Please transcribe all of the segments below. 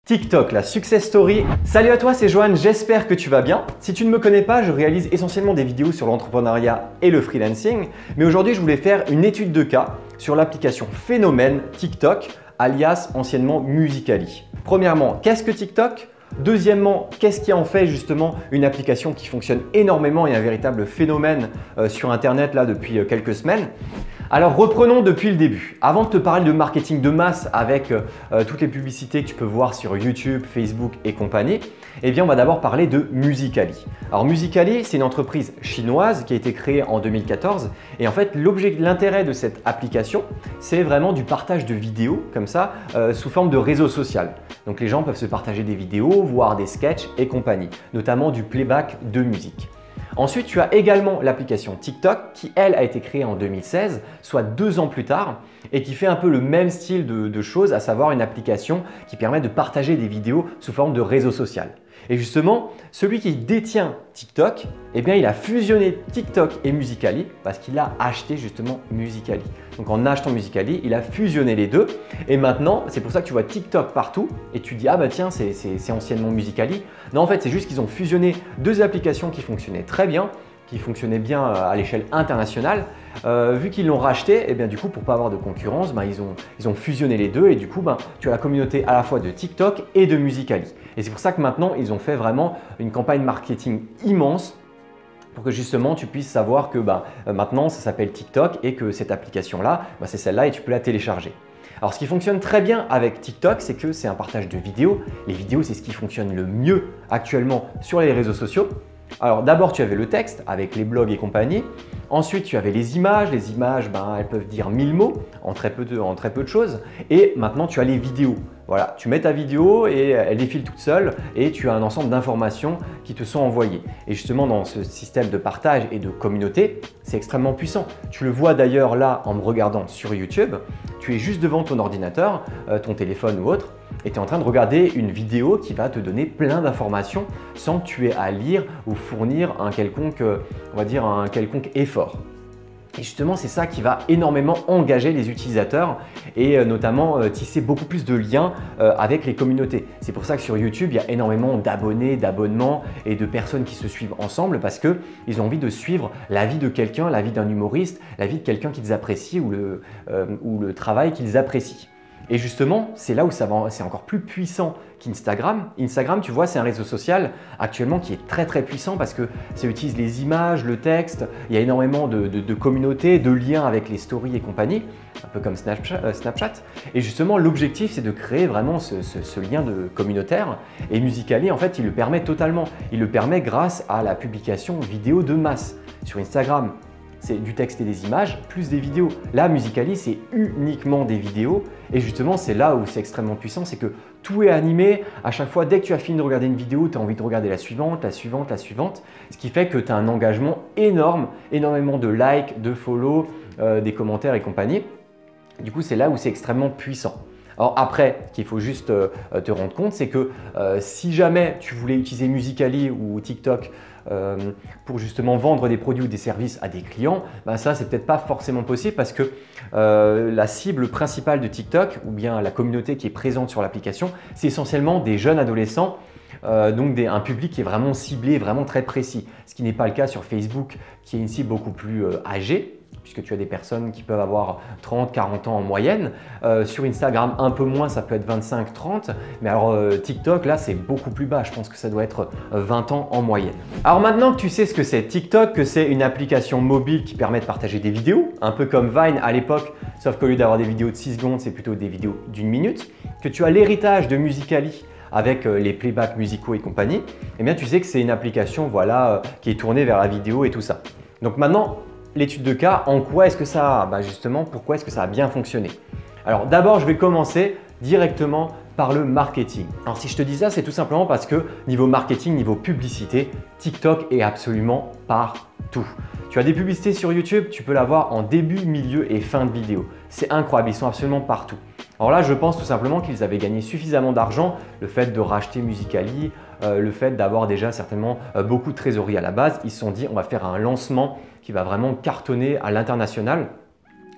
TikTok, la success story. Salut à toi, c'est Johan, j'espère que tu vas bien. Si tu ne me connais pas, je réalise essentiellement des vidéos sur l'entrepreneuriat et le freelancing. Mais aujourd'hui, je voulais faire une étude de cas sur l'application phénomène TikTok, alias anciennement Musical.ly. Premièrement, qu'est-ce que TikTok ? Deuxièmement, qu'est-ce qui en fait justement une application qui fonctionne énormément et un véritable phénomène sur Internet là depuis quelques semaines? Alors reprenons depuis le début. Avant de te parler de marketing de masse avec toutes les publicités que tu peux voir sur YouTube, Facebook et compagnie, eh bien on va d'abord parler de Musical.ly. Alors Musical.ly, c'est une entreprise chinoise qui a été créée en 2014 et en fait l'intérêt de cette application, c'est vraiment du partage de vidéos comme ça sous forme de réseau social. Donc les gens peuvent se partager des vidéos, voir des sketchs et compagnie, notamment du playback de musique. Ensuite, tu as également l'application TikTok qui, elle, a été créée en 2016, soit 2 ans plus tard, et qui fait un peu le même style de choses, à savoir une application qui permet de partager des vidéos sous forme de réseau social. Et justement, celui qui détient TikTok, eh bien, il a fusionné TikTok et Musical.ly parce qu'il a acheté justement Musical.ly. Donc en achetant Musical.ly, il a fusionné les deux et maintenant, c'est pour ça que tu vois TikTok partout et tu dis « Ah bah tiens, c'est anciennement Musical.ly ». Non, en fait, c'est juste qu'ils ont fusionné 2 applications qui fonctionnaient très bien, qui fonctionnaient bien à l'échelle internationale. Vu qu'ils l'ont racheté, eh bien, du coup, pour ne pas avoir de concurrence, ils ont fusionné les deux et du coup, tu as la communauté à la fois de TikTok et de Musical.ly. Et c'est pour ça que maintenant, ils ont fait vraiment une campagne marketing immense pour que justement tu puisses savoir que maintenant ça s'appelle TikTok et que cette application-là, c'est celle-là et tu peux la télécharger. Alors ce qui fonctionne très bien avec TikTok, c'est que c'est un partage de vidéos. Les vidéos, c'est ce qui fonctionne le mieux actuellement sur les réseaux sociaux. Alors d'abord, tu avais le texte avec les blogs et compagnie. Ensuite, tu avais les images. Les images, elles peuvent dire 1000 mots en très peu de choses. Et maintenant, tu as les vidéos. Voilà, tu mets ta vidéo et elle défile toute seule et tu as un ensemble d'informations qui te sont envoyées. Et justement, dans ce système de partage et de communauté, c'est extrêmement puissant. Tu le vois d'ailleurs là en me regardant sur YouTube. Tu es juste devant ton ordinateur, ton téléphone ou autre, et tu es en train de regarder une vidéo qui va te donner plein d'informations sans que tu aies à lire ou fournir un quelconque effort. Et justement, c'est ça qui va énormément engager les utilisateurs et notamment tisser beaucoup plus de liens avec les communautés. C'est pour ça que sur YouTube, il y a énormément d'abonnés, d'abonnements et de personnes qui se suivent ensemble parce qu'ils ont envie de suivre la vie de quelqu'un, la vie d'un humoriste, la vie de quelqu'un qu'ils apprécient ou le travail qu'ils apprécient. Et justement, c'est là où c'est encore plus puissant qu'Instagram. Instagram, tu vois, c'est un réseau social actuellement qui est très très puissant parce que ça utilise les images, le texte, il y a énormément de communautés, de liens avec les stories et compagnie, un peu comme Snapchat. Et justement, l'objectif, c'est de créer vraiment ce lien communautaire. Et Musical.ly, en fait, il le permet totalement. Il le permet grâce à la publication vidéo de masse. Sur Instagram, c'est du texte et des images, plus des vidéos. Là, Musical.ly, c'est uniquement des vidéos. Et justement, c'est là où c'est extrêmement puissant, c'est que tout est animé. À chaque fois, dès que tu as fini de regarder une vidéo, tu as envie de regarder la suivante, la suivante, la suivante. Ce qui fait que tu as un engagement énorme, énormément de likes, de follow, des commentaires et compagnie. Du coup, c'est là où c'est extrêmement puissant. Alors après, ce qu'il faut juste te rendre compte, c'est que si jamais tu voulais utiliser Musical.ly ou TikTok pour justement vendre des produits ou des services à des clients, ça c'est peut-être pas forcément possible parce que la cible principale de TikTok ou bien la communauté qui est présente sur l'application, c'est essentiellement des jeunes adolescents. Donc un public qui est vraiment ciblé, vraiment très précis. Ce qui n'est pas le cas sur Facebook qui est une cible beaucoup plus âgée, puisque tu as des personnes qui peuvent avoir 30, 40 ans en moyenne. Sur Instagram, un peu moins, ça peut être 25, 30. Mais alors TikTok, là, c'est beaucoup plus bas. Je pense que ça doit être 20 ans en moyenne. Alors maintenant que tu sais ce que c'est TikTok, que c'est une application mobile qui permet de partager des vidéos, un peu comme Vine à l'époque, sauf qu'au lieu d'avoir des vidéos de 6 secondes, c'est plutôt des vidéos d'1 minute, que tu as l'héritage de Musical.ly avec les playbacks musicaux et compagnie, eh bien tu sais que c'est une application qui est tournée vers la vidéo et tout ça. Donc maintenant, l'étude de cas, en quoi est-ce que ça a, justement, pourquoi est-ce que ça a bien fonctionné? Alors d'abord, je vais commencer directement par le marketing. Alors si je te dis ça, c'est tout simplement parce que niveau marketing, niveau publicité, TikTok est absolument partout. Tu as des publicités sur YouTube, tu peux l'avoir en début, milieu et fin de vidéo. C'est incroyable, ils sont absolument partout. Alors là, je pense tout simplement qu'ils avaient gagné suffisamment d'argent, le fait de racheter Musical.ly, le fait d'avoir déjà certainement beaucoup de trésorerie à la base. Ils se sont dit, on va faire un lancement qui va vraiment cartonner à l'international.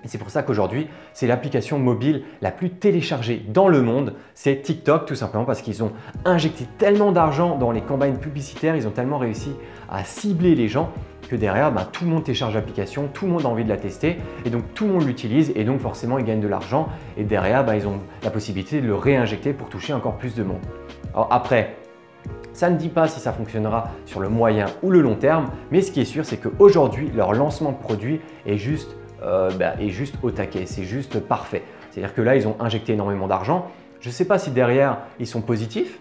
Et c'est pour ça qu'aujourd'hui, c'est l'application mobile la plus téléchargée dans le monde, c'est TikTok, tout simplement parce qu'ils ont injecté tellement d'argent dans les campagnes publicitaires, ils ont tellement réussi à cibler les gens que derrière, tout le monde télécharge l'application, tout le monde a envie de la tester et donc tout le monde l'utilise et donc forcément ils gagnent de l'argent et derrière, ils ont la possibilité de le réinjecter pour toucher encore plus de monde. Alors après, ça ne dit pas si ça fonctionnera sur le moyen ou le long terme, mais ce qui est sûr, c'est qu'aujourd'hui, leur lancement de produit est juste au taquet, c'est juste parfait. C'est-à-dire que là, ils ont injecté énormément d'argent. Je ne sais pas si derrière, ils sont positifs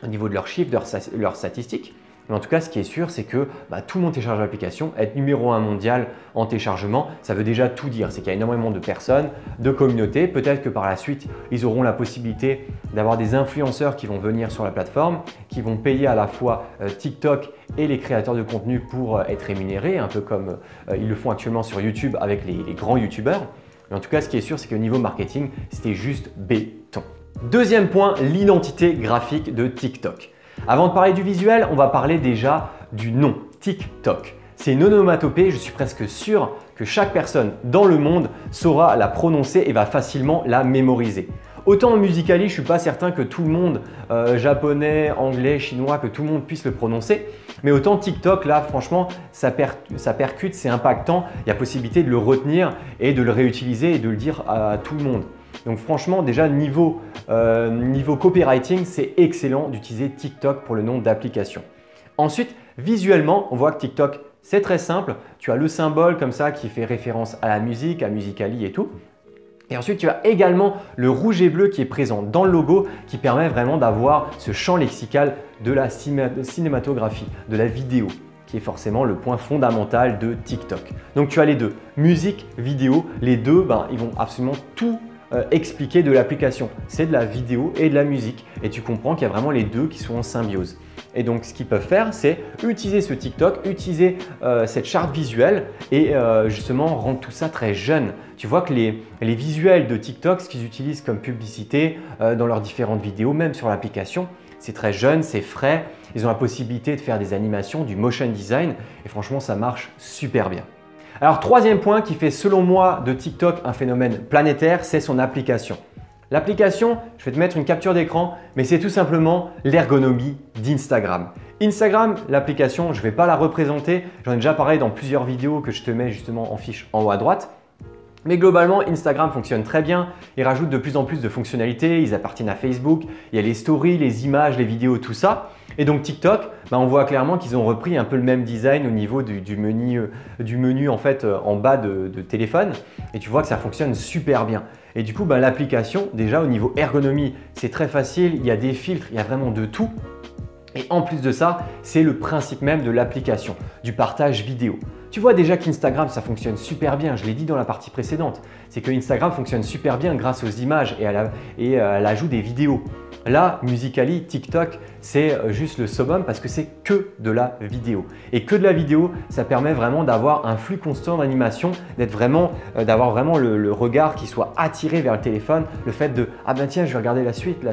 au niveau de leurs chiffres, de leurs statistiques. Mais en tout cas, ce qui est sûr, c'est que tout le monde télécharge l'application. Être numéro 1 mondial en téléchargement, ça veut déjà tout dire. C'est qu'il y a énormément de personnes, de communautés. Peut-être que par la suite, ils auront la possibilité d'avoir des influenceurs qui vont venir sur la plateforme, qui vont payer à la fois TikTok et les créateurs de contenu pour être rémunérés, un peu comme ils le font actuellement sur YouTube avec les grands YouTubeurs. Mais en tout cas, ce qui est sûr, c'est que niveau marketing, c'était juste béton. Deuxième point, l'identité graphique de TikTok. Avant de parler du visuel, on va parler déjà du nom, TikTok. C'est une onomatopée, je suis presque sûr que chaque personne dans le monde saura la prononcer et va facilement la mémoriser. Autant en Musical.ly, je ne suis pas certain que tout le monde, japonais, anglais, chinois, que tout le monde puisse le prononcer. Mais autant TikTok, là, franchement, ça percute, c'est impactant. Il y a possibilité de le retenir et de le réutiliser et de le dire à tout le monde. Donc franchement, déjà niveau copywriting, c'est excellent d'utiliser TikTok pour le nom d'application. Ensuite, visuellement, on voit que TikTok, c'est très simple. Tu as le symbole comme ça qui fait référence à la musique, à Musical.ly et tout. Et ensuite, tu as également le rouge et bleu qui est présent dans le logo qui permet vraiment d'avoir ce champ lexical de la cinématographie, de la vidéo, qui est forcément le point fondamental de TikTok. Donc tu as les deux, musique, vidéo, les deux, ils vont absolument tout expliquer de l'application. C'est de la vidéo et de la musique et tu comprends qu'il y a vraiment les deux qui sont en symbiose. Et donc ce qu'ils peuvent faire, c'est utiliser ce TikTok, utiliser cette charte visuelle et justement rendre tout ça très jeune. Tu vois que les visuels de TikTok, ce qu'ils utilisent comme publicité dans leurs différentes vidéos, même sur l'application, c'est très jeune, c'est frais. Ils ont la possibilité de faire des animations, du motion design et franchement, ça marche super bien. Alors, troisième point qui fait selon moi de TikTok un phénomène planétaire, c'est son application. L'application, je vais te mettre une capture d'écran, mais c'est tout simplement l'ergonomie d'Instagram. Instagram, l'application, je ne vais pas la représenter, j'en ai déjà parlé dans plusieurs vidéos que je te mets justement en fiche en haut à droite. Mais globalement, Instagram fonctionne très bien. Ils rajoutent de plus en plus de fonctionnalités. Ils appartiennent à Facebook. Il y a les stories, les images, les vidéos, tout ça. Et donc TikTok, on voit clairement qu'ils ont repris un peu le même design au niveau du menu en fait en bas de téléphone. Et tu vois que ça fonctionne super bien. Et du coup, l'application, déjà au niveau ergonomie, c'est très facile. Il y a des filtres, il y a vraiment de tout. Et en plus de ça, c'est le principe même de l'application, du partage vidéo. Tu vois déjà qu'Instagram, ça fonctionne super bien. Je l'ai dit dans la partie précédente. C'est que Instagram fonctionne super bien grâce aux images et à l'ajout des vidéos. Là, Musical.ly, TikTok, c'est juste le summum parce que c'est que de la vidéo. Et que de la vidéo, ça permet vraiment d'avoir un flux constant d'animation, d'avoir vraiment le regard qui soit attiré vers le téléphone. Le fait de « Ah ben tiens, je vais regarder la suite. »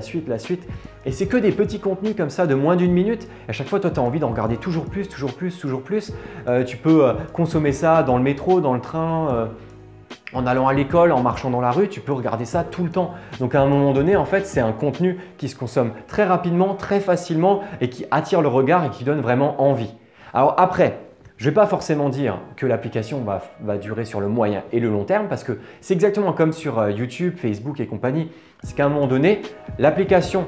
Et c'est que des petits contenus comme ça de moins d'une minute. Et à chaque fois, toi, tu as envie d'en regarder toujours plus. Tu peux consommer ça dans le métro, dans le train, en allant à l'école, en marchant dans la rue. Tu peux regarder ça tout le temps. Donc à un moment donné, en fait, c'est un contenu qui se consomme très rapidement, très facilement et qui attire le regard et qui donne vraiment envie. Alors après, je ne vais pas forcément dire que l'application va durer sur le moyen et le long terme parce que c'est exactement comme sur YouTube, Facebook et compagnie. C'est qu'à un moment donné, l'application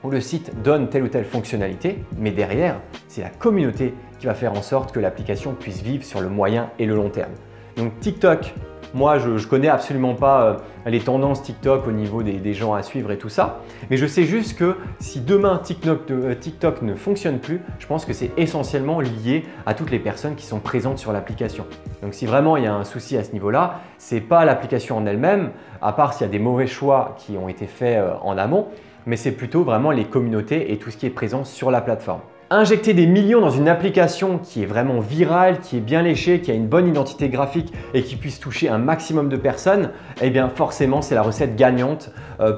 où le site donne telle ou telle fonctionnalité, mais derrière, c'est la communauté qui va faire en sorte que l'application puisse vivre sur le moyen et le long terme. Donc TikTok, moi je ne connais absolument pas les tendances TikTok au niveau des gens à suivre et tout ça, mais je sais juste que si demain TikTok ne fonctionne plus, je pense que c'est essentiellement lié à toutes les personnes qui sont présentes sur l'application. Donc si vraiment il y a un souci à ce niveau-là, ce n'est pas l'application en elle-même, à part s'il y a des mauvais choix qui ont été faits en amont, mais c'est plutôt vraiment les communautés et tout ce qui est présent sur la plateforme. Injecter des millions dans une application qui est vraiment virale, qui est bien léchée, qui a une bonne identité graphique et qui puisse toucher un maximum de personnes, eh bien forcément c'est la recette gagnante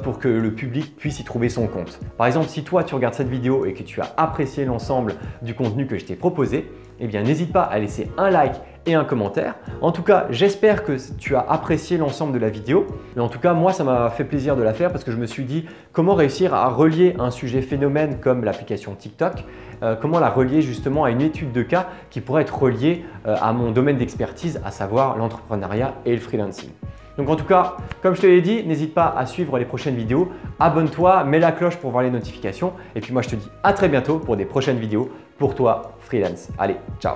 pour que le public puisse y trouver son compte. Par exemple, si toi tu regardes cette vidéo et que tu as apprécié l'ensemble du contenu que je t'ai proposé, eh bien n'hésite pas à laisser un like et un commentaire. En tout cas, j'espère que tu as apprécié l'ensemble de la vidéo. Mais en tout cas, moi, ça m'a fait plaisir de la faire parce que je me suis dit comment réussir à relier un sujet phénomène comme l'application TikTok, comment la relier justement à une étude de cas qui pourrait être reliée à mon domaine d'expertise, à savoir l'entrepreneuriat et le freelancing. Donc en tout cas, comme je te l'ai dit, n'hésite pas à suivre les prochaines vidéos, abonne-toi, mets la cloche pour voir les notifications et puis moi je te dis à très bientôt pour des prochaines vidéos pour toi freelance. Allez, ciao!